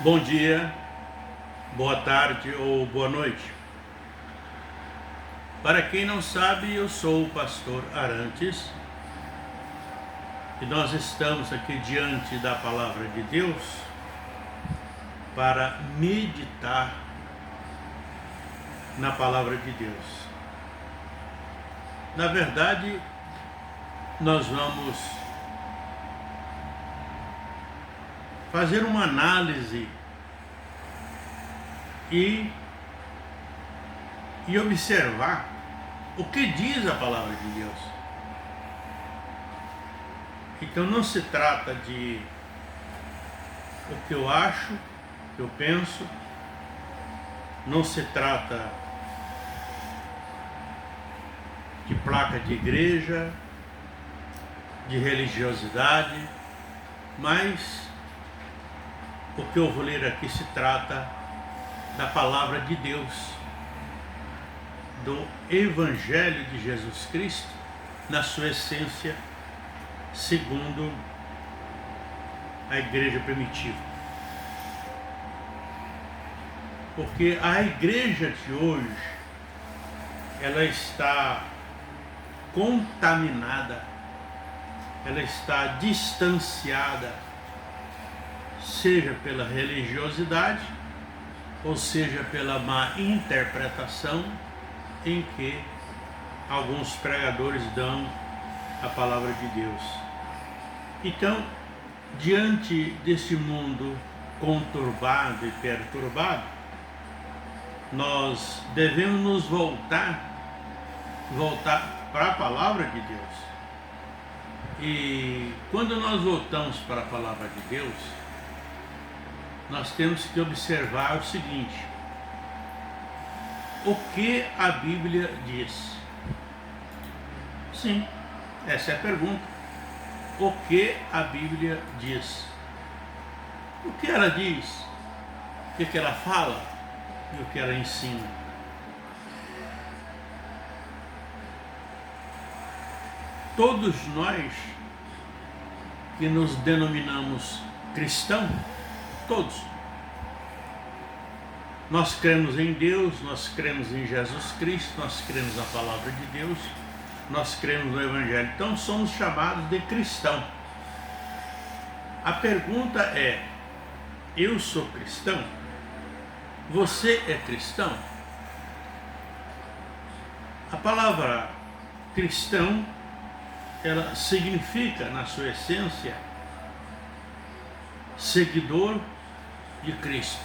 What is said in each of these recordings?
Bom dia, boa tarde ou boa noite. Para quem não sabe, eu sou o pastor Arantes e nós estamos aqui diante da palavra de Deus para meditar na palavra de Deus. Na verdade, nós vamos fazer uma análise e observar o que diz a palavra de Deus. Então não se trata de o que eu acho, o que eu penso, não se trata de placa de igreja, de religiosidade, mas o que eu vou ler aqui se trata da palavra de Deus, do Evangelho de Jesus Cristo, na sua essência, segundo a igreja primitiva. Porque a igreja de hoje, ela está contaminada, ela está distanciada, seja pela religiosidade, ou seja pela má interpretação em que alguns pregadores dão a palavra de Deus. Então, diante desse mundo conturbado e perturbado, nós devemos nos voltar para a palavra de Deus. E quando nós voltamos para a palavra de Deus, nós temos que observar o seguinte: o que a Bíblia diz? Sim, essa é a pergunta. O que a Bíblia diz? O que ela diz? O que ela fala? E o que ela ensina? Todos nós que nos denominamos cristãos, todos, nós cremos em Deus, nós cremos em Jesus Cristo, nós cremos na palavra de Deus, nós cremos no Evangelho, então somos chamados de cristão. A pergunta é: eu sou cristão? Você é cristão? A palavra cristão, ela significa, na sua essência, seguidor de Cristo.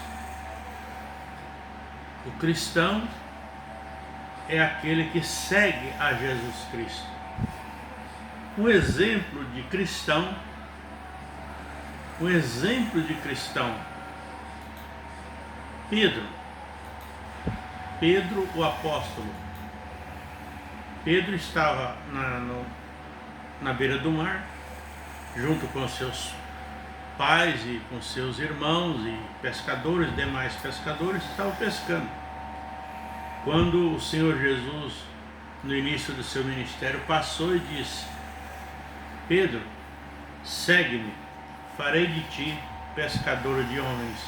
O cristão é aquele que segue a Jesus Cristo. Um exemplo de cristão, Pedro o apóstolo. Pedro estava na beira do mar, junto com seus pais e com seus irmãos e pescadores, demais pescadores, estavam pescando. Quando o Senhor Jesus, no início do seu ministério, passou e disse: Pedro, segue-me, farei de ti pescador de homens.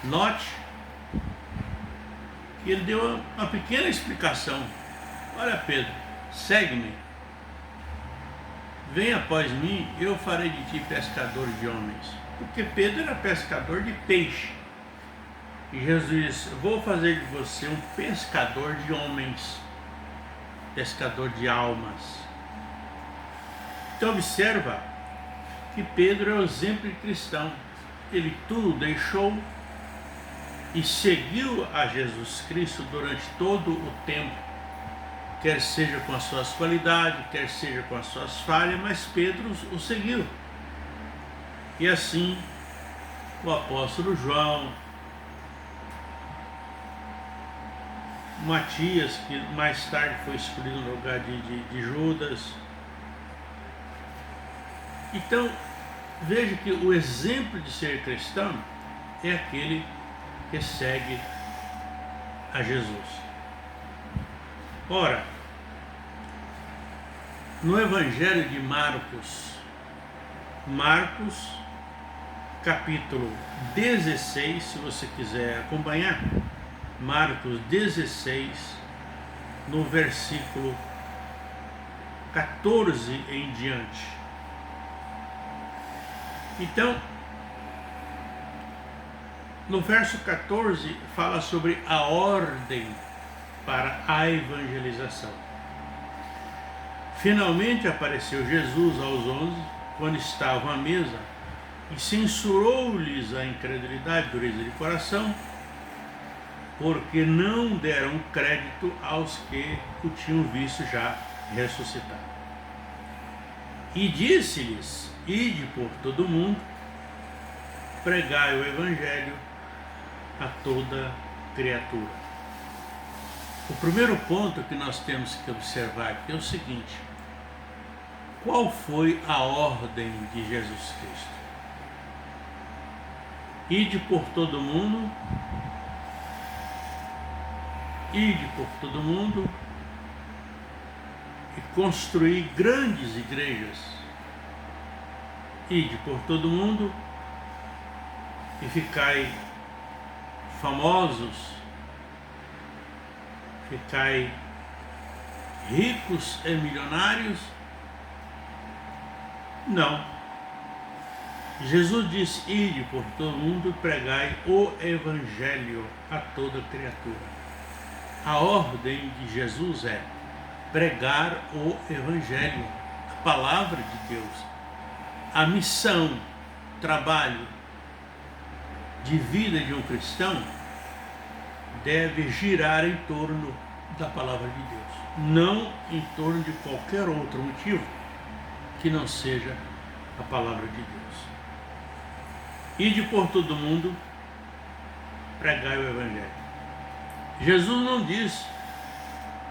Note que ele deu uma pequena explicação. Olha, Pedro, segue-me, vem após mim, eu farei de ti pescador de homens. Porque Pedro era pescador de peixe. E Jesus disse: vou fazer de você um pescador de homens, pescador de almas. Então observa que Pedro é o exemplo de cristão. Ele tudo deixou e seguiu a Jesus Cristo durante todo o tempo, quer seja com as suas qualidades, quer seja com as suas falhas, mas Pedro o seguiu. E assim o apóstolo João, Matias, que mais tarde foi escolhido no lugar de Judas. Então, veja que o exemplo de ser cristão é aquele que segue a Jesus. Ora, no Evangelho de Marcos capítulo 16, se você quiser acompanhar, Marcos 16, no versículo 14 em diante. Então, no verso 14 fala sobre a ordem para a evangelização. Finalmente apareceu Jesus aos 11, quando estavam à mesa, e censurou-lhes a incredulidade e dureza de coração, porque não deram crédito aos que o tinham visto já ressuscitar. E disse-lhes: ide por todo o mundo, pregai o evangelho a toda criatura. O primeiro ponto que nós temos que observar aqui é o seguinte: qual foi a ordem de Jesus Cristo? Ide por todo mundo, ide por todo mundo e construir grandes igrejas. Ide por todo mundo e ficai famosos, ficai ricos e milionários? Não. Jesus disse: ide por todo mundo e pregai o evangelho a toda criatura. A ordem de Jesus é pregar o evangelho, a palavra de Deus. A missão, trabalho de vida de um cristão deve girar em torno da palavra de Deus, não em torno de qualquer outro motivo que não seja a palavra de Deus. Ide por todo mundo, pregai o evangelho. Jesus não diz: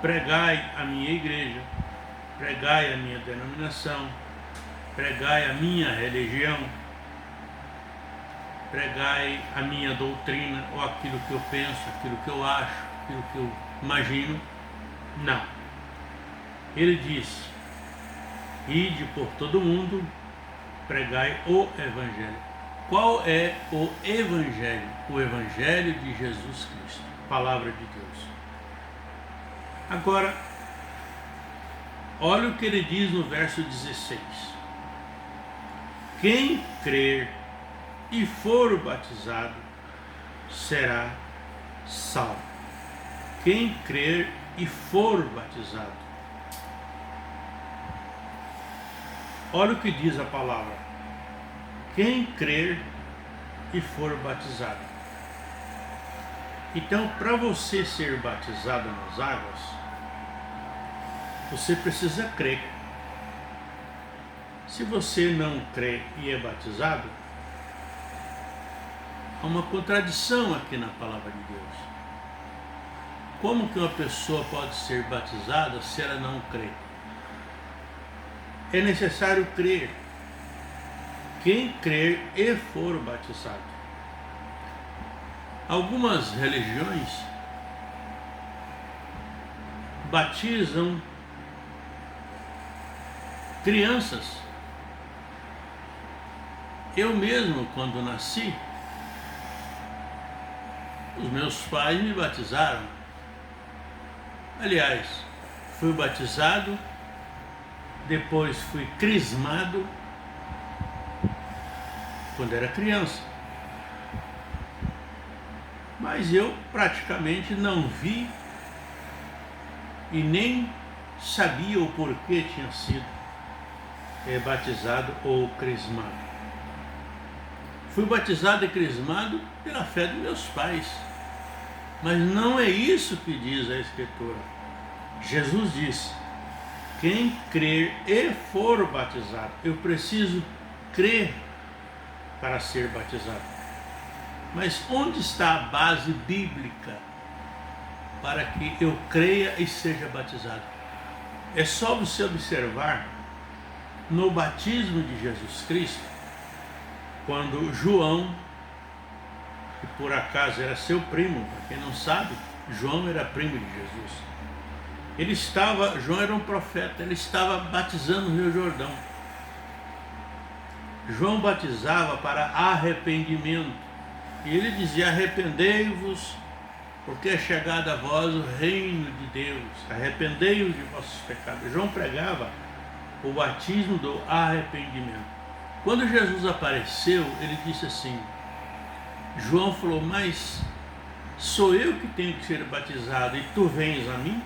pregai a minha igreja, pregai a minha denominação, pregai a minha religião, pregai a minha doutrina, ou aquilo que eu penso, aquilo que eu acho, aquilo que eu imagino. Não. Ele diz: ide por todo mundo, pregai o evangelho. Qual é o evangelho? O evangelho de Jesus Cristo, palavra de Deus. Agora, olha o que ele diz no verso 16: quem crer e for batizado será salvo. Quem crer e for batizado. Olha o que diz a palavra: quem crer e for batizado. Então, para você ser batizado nas águas, você precisa crer. Se você não crê e é batizado, há uma contradição aqui na palavra de Deus. Como que uma pessoa pode ser batizada se ela não crê? É necessário crer. Quem crer e for batizado. Algumas religiões batizam crianças. Eu mesmo, quando nasci, os meus pais me batizaram. Aliás, fui batizado, depois fui crismado quando era criança. Mas eu praticamente não vi e nem sabia o porquê tinha sido batizado ou crismado. Fui batizado e crismado pela fé dos meus pais. Mas não é isso que diz a Escritura. Jesus disse: quem crer e for batizado. Eu preciso crer para ser batizado. Mas onde está a base bíblica para que eu creia e seja batizado? É só você observar no batismo de Jesus Cristo, quando João, que por acaso era seu primo, para quem não sabe, João era primo de Jesus. João era um profeta, ele estava batizando no Rio Jordão. João batizava para arrependimento. E ele dizia: arrependei-vos, porque é chegado a vós o reino de Deus. Arrependei-vos de vossos pecados. João pregava o batismo do arrependimento. Quando Jesus apareceu, ele disse assim, João falou: mas sou eu que tenho que ser batizado e tu vens a mim?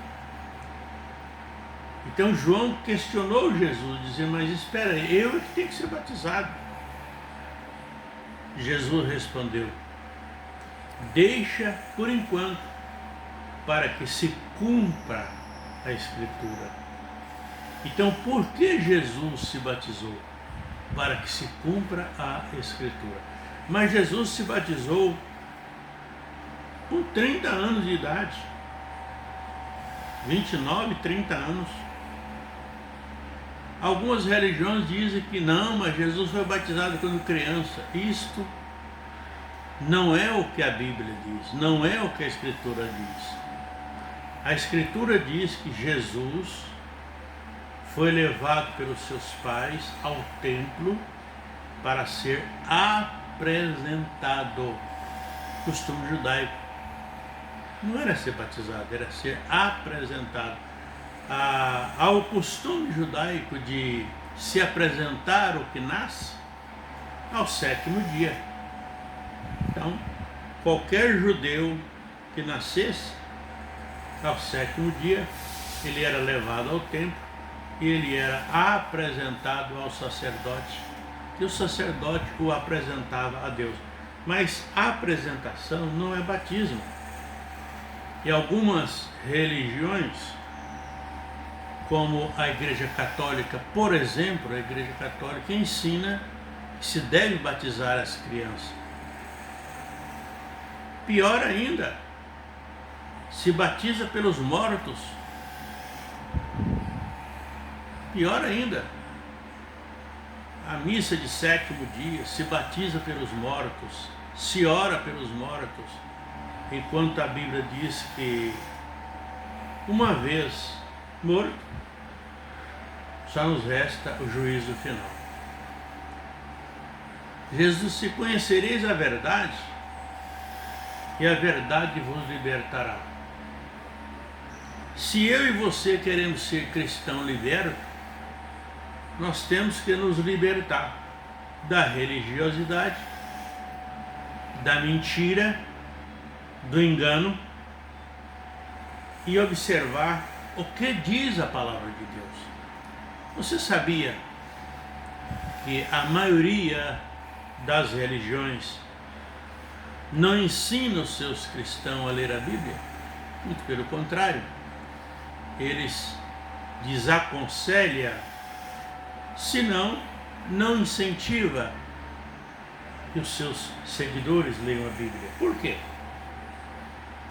Então João questionou Jesus, dizendo: mas espera aí, eu é que tenho que ser batizado. Jesus respondeu: deixa por enquanto, para que se cumpra a Escritura. Então, por que Jesus se batizou? Para que se cumpra a Escritura. Mas Jesus se batizou com 30 anos de idade, 29, 30 anos. Algumas religiões dizem que não, mas Jesus foi batizado quando criança. Isto não é o que a Bíblia diz, não é o que a Escritura diz. A Escritura diz que Jesus foi levado pelos seus pais ao templo para ser apresentado. Costume judaico. Não era ser batizado, era ser apresentado. Ao costume judaico de se apresentar o que nasce ao 7º dia. Então, qualquer judeu que nascesse ao 7º dia, ele era levado ao templo e ele era apresentado ao sacerdote, e o sacerdote o apresentava a Deus. Mas a apresentação não é batismo. E algumas religiões, como a Igreja Católica, por exemplo, a Igreja Católica ensina que se deve batizar as crianças. Pior ainda, se batiza pelos mortos. Pior ainda, a missa de 7º dia se batiza pelos mortos, se ora pelos mortos, enquanto a Bíblia diz que uma vez morto, só nos resta o juízo final. Jesus disse: conhecereis a verdade, e a verdade vos libertará. Se eu e você queremos ser cristão liberto, nós temos que nos libertar da religiosidade, da mentira, do engano e observar o que diz a palavra de Deus. Você sabia que a maioria das religiões não ensina os seus cristãos a ler a Bíblia? Muito pelo contrário, eles desaconselham, se não incentiva que os seus seguidores leiam a Bíblia. Por quê?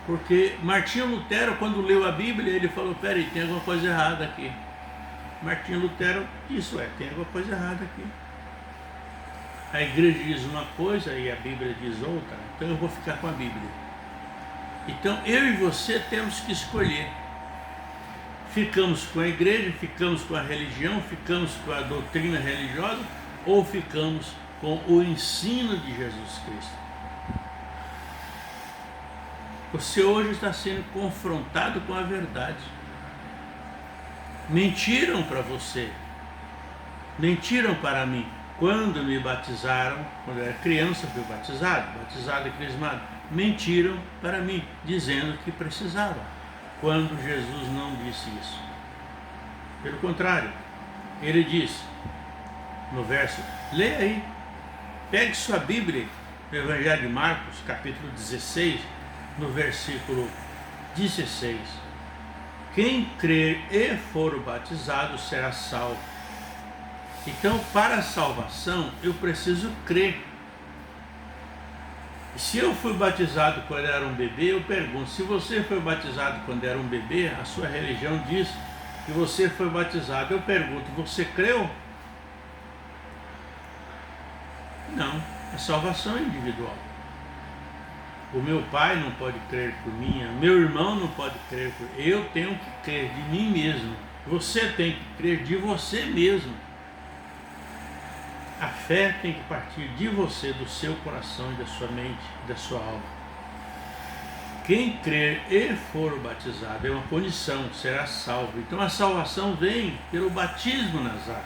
Porque Martinho Lutero, quando leu a Bíblia, ele falou: peraí, tem alguma coisa errada aqui. Martinho Lutero disse: tem alguma coisa errada aqui. A igreja diz uma coisa e a Bíblia diz outra, então eu vou ficar com a Bíblia. Então eu e você temos que escolher. Ficamos com a igreja, ficamos com a religião, ficamos com a doutrina religiosa, ou ficamos com o ensino de Jesus Cristo? Você hoje está sendo confrontado com a verdade. Mentiram para você, mentiram para mim. Quando me batizaram, quando eu era criança, fui batizado e crismado. Mentiram para mim, dizendo que precisava, quando Jesus não disse isso. Pelo contrário, ele disse no verso, leia aí, pegue sua Bíblia, no Evangelho de Marcos, capítulo 16, no versículo 16. Quem crer e for batizado será salvo. Então, para a salvação, eu preciso crer. E se eu fui batizado quando era um bebê, eu pergunto: se você foi batizado quando era um bebê, a sua religião diz que você foi batizado. Eu pergunto: você creu? Não, a salvação é individual. O meu pai não pode crer por mim, meu irmão não pode crer por mim. Eu tenho que crer de mim mesmo. Você tem que crer de você mesmo. A fé tem que partir de você, do seu coração e da sua mente, da sua alma. Quem crer e for batizado é uma condição, será salvo. Então a salvação vem pelo batismo nas águas.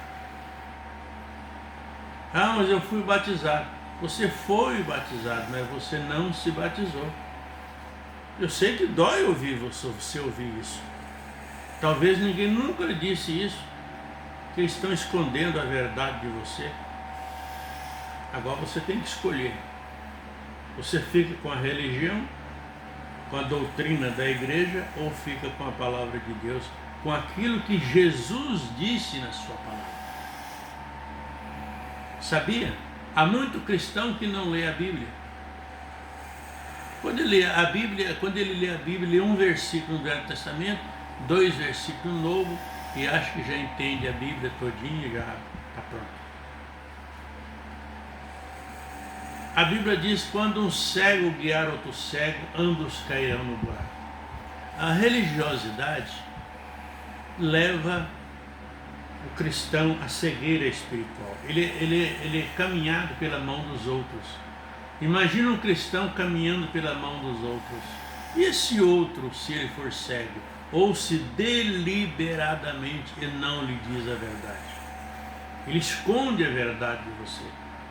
Ah, mas eu fui batizado. Você foi batizado, mas você não se batizou. Eu sei que dói ouvir você ouvir isso. Talvez ninguém nunca lhe disse isso, que eles estão escondendo a verdade de você. Agora você tem que escolher. Você fica com a religião, com a doutrina da igreja, ou fica com a palavra de Deus, com aquilo que Jesus disse na sua palavra. Sabia? Há muito cristão que não lê a Bíblia. Quando ele lê a Bíblia, lê um versículo do Velho Testamento, 2 versículos no Novo, e acha que já entende a Bíblia todinha e já está pronto. A Bíblia diz: quando um cego guiar outro cego, ambos cairão no buraco. A religiosidade leva o cristão à cegueira espiritual. Ele é caminhado pela mão dos outros. Imagina um cristão caminhando pela mão dos outros. E esse outro, se ele for cego, ou se deliberadamente ele não lhe diz a verdade, ele esconde a verdade de você.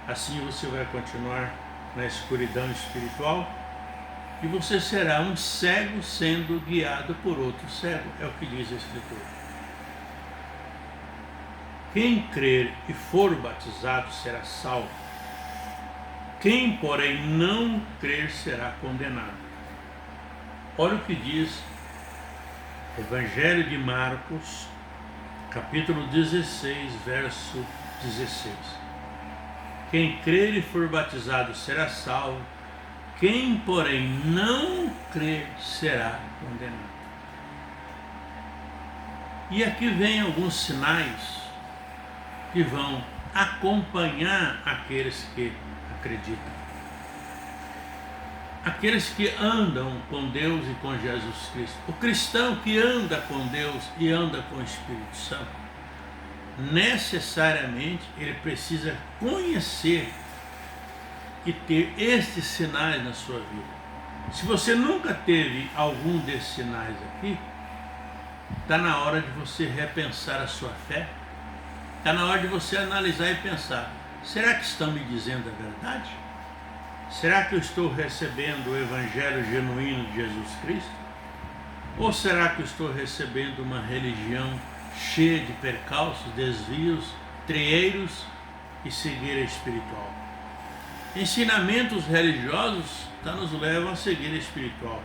Assim você vai continuar na escuridão espiritual e você será um cego sendo guiado por outro cego, é o que diz a Escritura. Quem crer e for batizado será salvo. Quem, porém, não crer será condenado. Olha o que diz o Evangelho de Marcos, capítulo 16, verso 16. Quem crer e for batizado será salvo. Quem, porém, não crer será condenado. E aqui vem alguns sinais que vão acompanhar aqueles que acreditam. Aqueles que andam com Deus e com Jesus Cristo. O cristão que anda com Deus e anda com o Espírito Santo, necessariamente ele precisa conhecer e ter estes sinais na sua vida. Se você nunca teve algum desses sinais aqui, está na hora de você repensar a sua fé. Está na hora de você analisar e pensar: será que estão me dizendo a verdade? Será que eu estou recebendo o Evangelho genuíno de Jesus Cristo? Ou será que eu estou recebendo uma religião cheia de percalços, desvios, trieiros e cegueira espiritual? Ensinamentos religiosos nos levam à cegueira espiritual.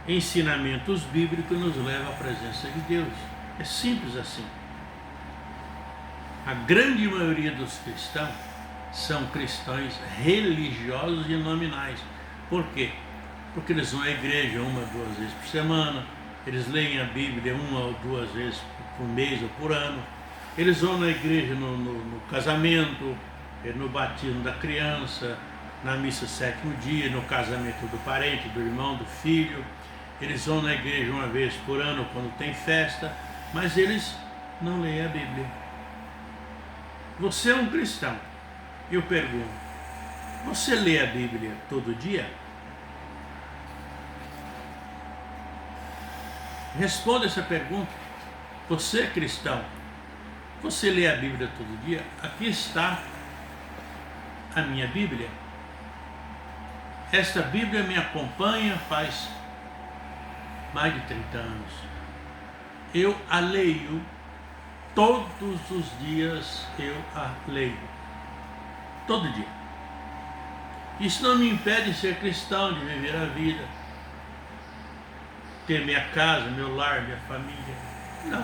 Ensinamentos bíblicos nos levam à presença de Deus. É simples assim. A grande maioria dos cristãos são cristãos religiosos e nominais. Por quê? Porque eles vão à igreja 1 ou 2 vezes por semana, eles leem a Bíblia 1 ou 2 vezes por mês ou por ano, eles vão na igreja no casamento, no batismo da criança, na missa 7º dia, no casamento do parente, do irmão, do filho. Eles vão na igreja 1 vez por ano quando tem festa, mas eles não leem a Bíblia. Você é um cristão. Eu pergunto: você lê a Bíblia todo dia? Responda essa pergunta. Você é cristão? Você lê a Bíblia todo dia? Aqui está a minha Bíblia. Esta Bíblia me acompanha faz mais de 30 anos. Eu a leio todos os dias, eu a leio. Todo dia. Isso não me impede de ser cristão, de viver a vida, ter minha casa, meu lar, minha família. Não.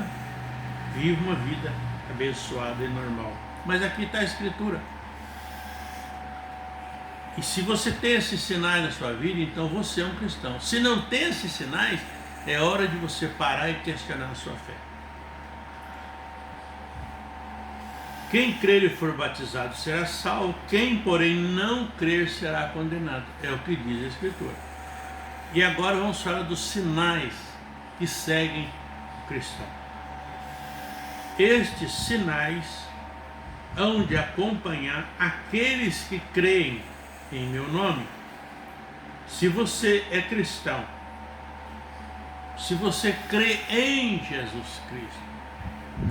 Vivo uma vida abençoada e normal. Mas aqui está a Escritura. E se você tem esses sinais na sua vida, então você é um cristão. Se não tem esses sinais, é hora de você parar e questionar a sua fé. Quem crer e for batizado será salvo, quem, porém, não crer será condenado. É o que diz a Escritura. E agora vamos falar dos sinais que seguem o cristão. Estes sinais hão de acompanhar aqueles que creem em meu nome. Se você é cristão, se você crê em Jesus Cristo,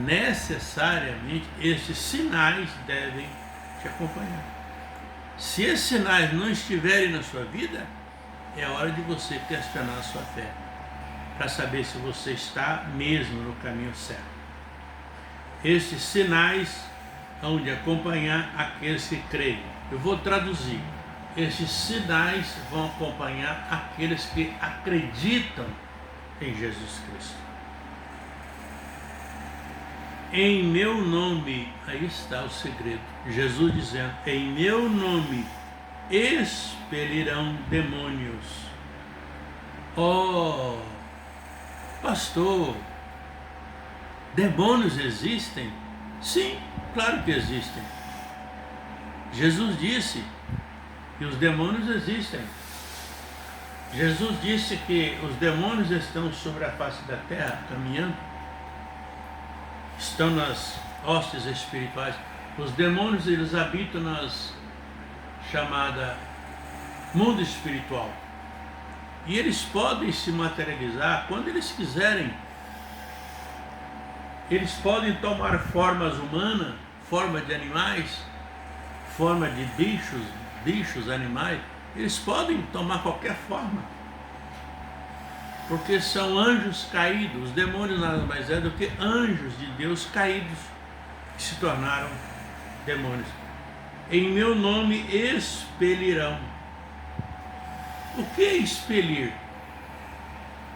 necessariamente esses sinais devem te acompanhar. Se esses sinais não estiverem na sua vida, é hora de você questionar a sua fé, para saber se você está mesmo no caminho certo. Esses sinais hão de acompanhar aqueles que creem. Eu vou traduzir. Esses sinais vão acompanhar aqueles que acreditam em Jesus Cristo. Em meu nome, aí está o segredo. Jesus dizendo, em meu nome expelirão demônios. Oh, pastor, demônios existem? Sim, claro que existem. Jesus disse que os demônios existem. Jesus disse que os demônios estão sobre a face da terra, caminhando. Estão nas hostes espirituais. Os demônios, eles habitam nas chamada mundo espiritual. E eles podem se materializar quando eles quiserem. Eles podem tomar formas humanas, forma de animais, forma de bichos, animais. Eles podem tomar qualquer forma, porque são anjos caídos. Os demônios nada mais é do que anjos de Deus caídos, que se tornaram demônios. Em meu nome expelirão. O que é expelir?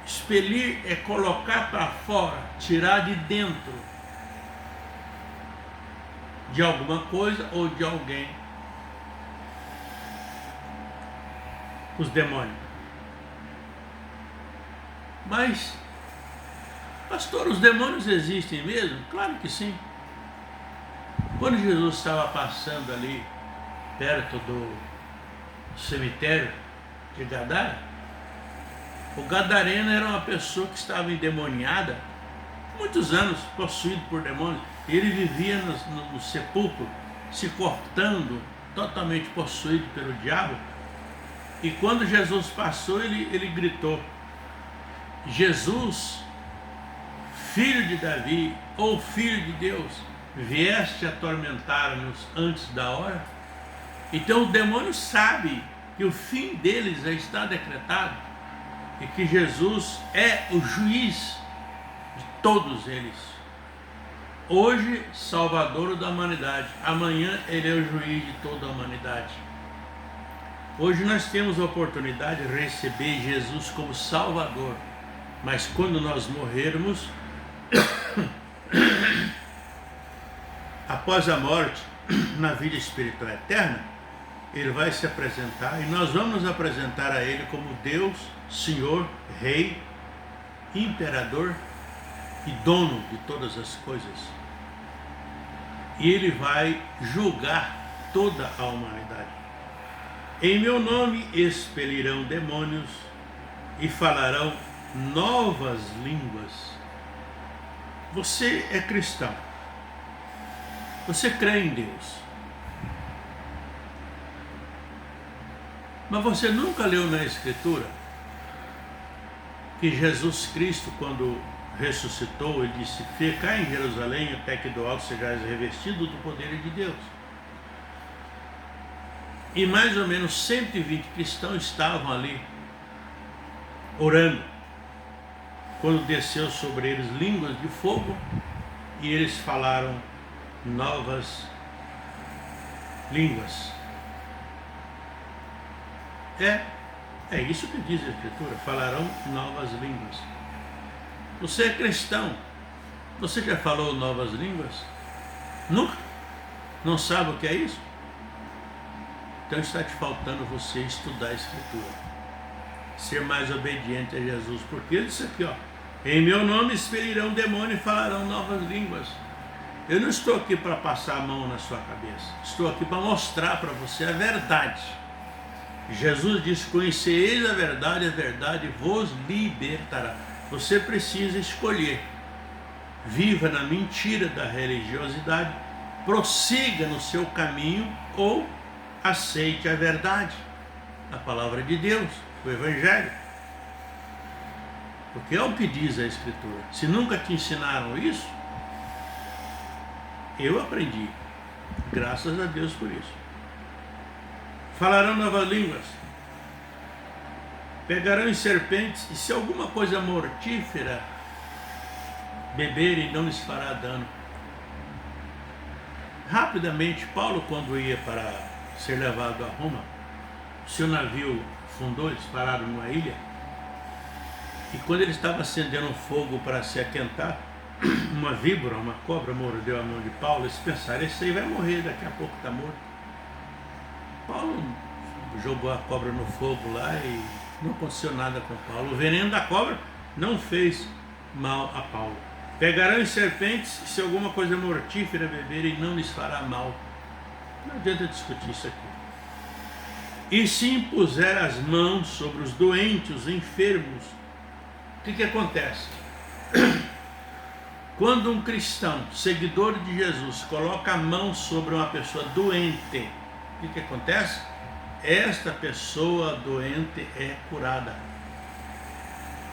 Expelir é colocar para fora, tirar de dentro de alguma coisa ou de alguém. Os demônios. Mas, pastor, os demônios existem mesmo? Claro que sim. Quando Jesus estava passando ali perto do cemitério de Gadara, o gadareno era uma pessoa que estava endemoniada, muitos anos, possuído por demônios. Ele vivia no sepulcro, se cortando, totalmente possuído pelo diabo. E quando Jesus passou, ele gritou, Jesus, filho de Davi, ou filho de Deus, vieste atormentar-nos antes da hora? Então o demônio sabe que o fim deles já está decretado e que Jesus é o juiz de todos eles. Hoje, Salvador da humanidade, amanhã ele é o juiz de toda a humanidade. Hoje nós temos a oportunidade de receber Jesus como Salvador, mas quando nós morrermos, após a morte, na vida espiritual eterna, ele vai se apresentar e nós vamos nos apresentar a ele como Deus, Senhor, Rei, Imperador e dono de todas as coisas. E ele vai julgar toda a humanidade. Em meu nome expelirão demônios e falarão novas línguas. Você é cristão. Você crê em Deus. Mas você nunca leu na Escritura que Jesus Cristo, quando ressuscitou, ele disse, ficai em Jerusalém até que do alto sejais revestido do poder de Deus. E mais ou menos 120 cristãos estavam ali, orando, quando desceu sobre eles línguas de fogo, e eles falaram novas línguas. É isso que diz a Escritura, falarão novas línguas. Você é cristão, você já falou novas línguas? Nunca? Não sabe o que é isso? Então está te faltando você estudar a Escritura, ser mais obediente a Jesus, porque ele disse aqui, ó, em meu nome expelirão demônio e falarão novas línguas. Eu não estou aqui para passar a mão na sua cabeça, estou aqui para mostrar para você a verdade. Jesus disse, conhecereis a verdade vos libertará. Você precisa escolher, viva na mentira da religiosidade prossiga no seu caminho ou aceite a verdade, a palavra de Deus, o Evangelho. Porque é o que diz a Escritura. Se nunca te ensinaram isso, eu aprendi. Graças a Deus por isso. Falarão novas línguas. Pegarão em serpentes, e se alguma coisa mortífera beberem, não lhes fará dano. Rapidamente, Paulo, quando ia para ser levado a Roma, seu navio fundou, eles pararam numa ilha, e quando ele estava acendendo um fogo para se aquentar, uma víbora, uma cobra mordeu a mão de Paulo. Eles pensaram, esse aí vai morrer, daqui a pouco está morto. Paulo jogou a cobra no fogo lá e não aconteceu nada com Paulo. O veneno da cobra não fez mal a Paulo. Pegarão em serpentes, e se alguma coisa mortífera beberem, não lhes fará mal. Não adianta discutir isso aqui. E se impuser as mãos sobre os doentes, os enfermos, o que acontece? Quando um cristão, seguidor de Jesus, coloca a mão sobre uma pessoa doente, o que acontece? Esta pessoa doente é curada.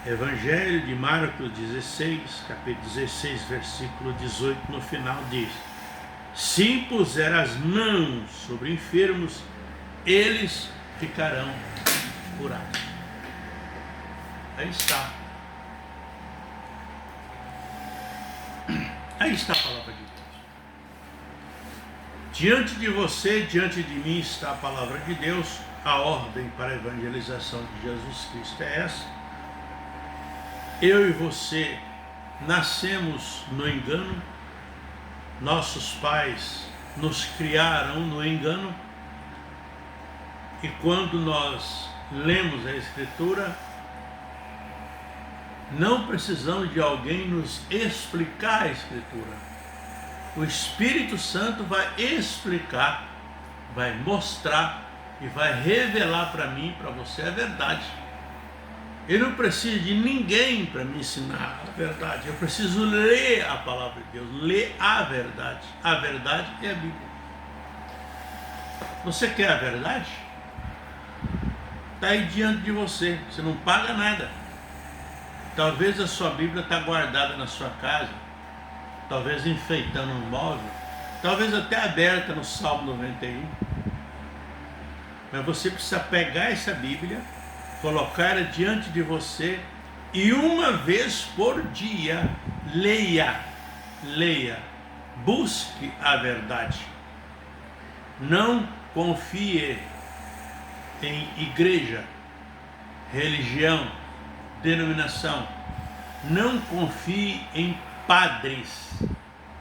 Evangelho de Marcos 16, capítulo 16, versículo 18, no final diz: se impuser as mãos sobre enfermos, eles ficarão curados. Aí está. Aí está a palavra de Deus. Diante de você, diante de mim está a palavra de Deus. A ordem para a evangelização de Jesus Cristo é essa. Eu e você nascemos no engano. Nossos pais nos criaram no engano. E quando nós lemos a Escritura, não precisamos de alguém nos explicar a Escritura. O Espírito Santo vai explicar, vai mostrar e vai revelar para mim, para você, a verdade. Eu não preciso de ninguém para me ensinar a verdade. Eu preciso ler a palavra de Deus, ler a verdade. A verdade é a Bíblia. Você quer a verdade? Está aí diante de você. Você não paga nada. Talvez a sua Bíblia está guardada na sua casa, talvez enfeitando um móvel, talvez até aberta no Salmo 91. Mas você precisa pegar essa Bíblia, colocar-a diante de você e uma vez por dia leia, busque a verdade. Não confie em igreja, religião, denominação. Não confie em padres,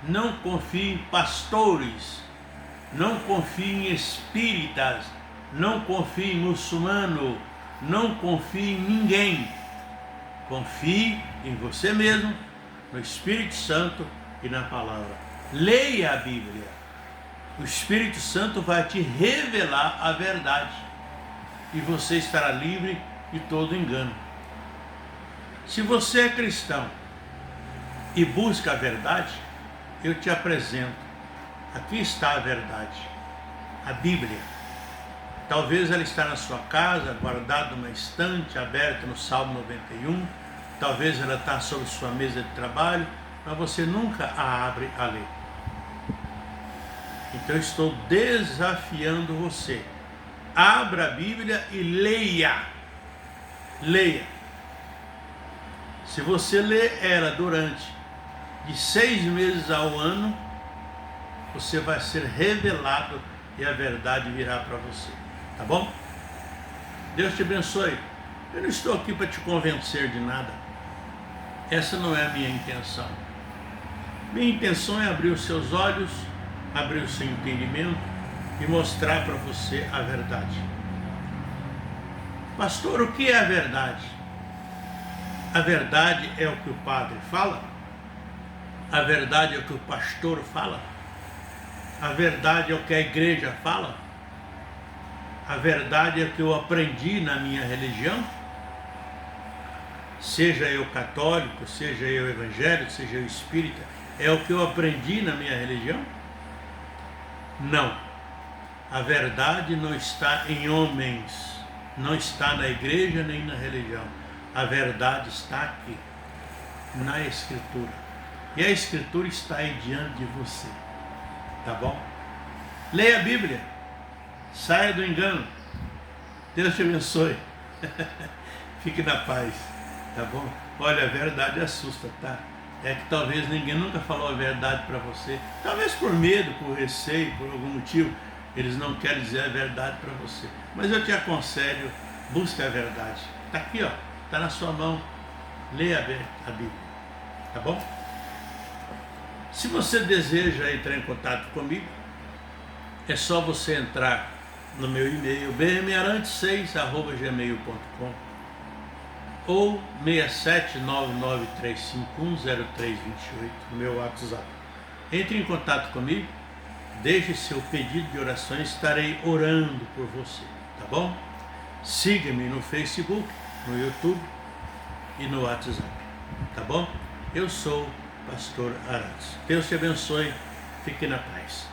não confie em pastores, não confie em espíritas, não confie em muçulmano, não confie em ninguém. Confie em você mesmo, no Espírito Santo e na palavra. Leia a Bíblia. O Espírito Santo vai te revelar a verdade e você estará livre de todo engano. Se você é cristão e busca a verdade, eu te apresento. Aqui está a verdade, a Bíblia. Talvez ela está na sua casa, guardada numa estante, aberta no Salmo 91. Talvez ela está sobre sua mesa de trabalho, mas você nunca a abre a ler. Então eu estou desafiando você. Abra a Bíblia e leia. Leia. Se você ler ela durante de 6 meses ao ano, você vai ser revelado e a verdade virá para você. Tá bom? Deus te abençoe. Eu não estou aqui para te convencer de nada. Essa não é a minha intenção. Minha intenção é abrir os seus olhos, abrir o seu entendimento e mostrar para você a verdade. Pastor, o que é a verdade? A verdade é o que o padre fala? A verdade é o que o pastor fala? A verdade é o que a igreja fala? A verdade é o que eu aprendi na minha religião? Seja eu católico, seja eu evangélico, seja eu espírita, é o que eu aprendi na minha religião? Não. A verdade não está em homens, não está na igreja nem na religião. A verdade está aqui, na Escritura. E a Escritura está aí diante de você. Tá bom? Leia a Bíblia. Saia do engano. Deus te abençoe. Fique na paz. Tá bom? Olha, a verdade assusta, tá? É que talvez ninguém nunca falou a verdade para você. Talvez por medo, por receio, por algum motivo. Eles não querem dizer a verdade para você. Mas eu te aconselho, busque a verdade. Está aqui, ó. Está na sua mão. Leia a Bíblia. Tá bom? Se você deseja entrar em contato comigo, é só você entrar no meu e-mail, bmarantes6@gmail.com ou 67993510328, meu WhatsApp. Entre em contato comigo, deixe seu pedido de oração, estarei orando por você, tá bom? Siga-me no Facebook, no YouTube e no WhatsApp, tá bom? Eu sou Pastor Arantes. Deus te abençoe, fique na paz.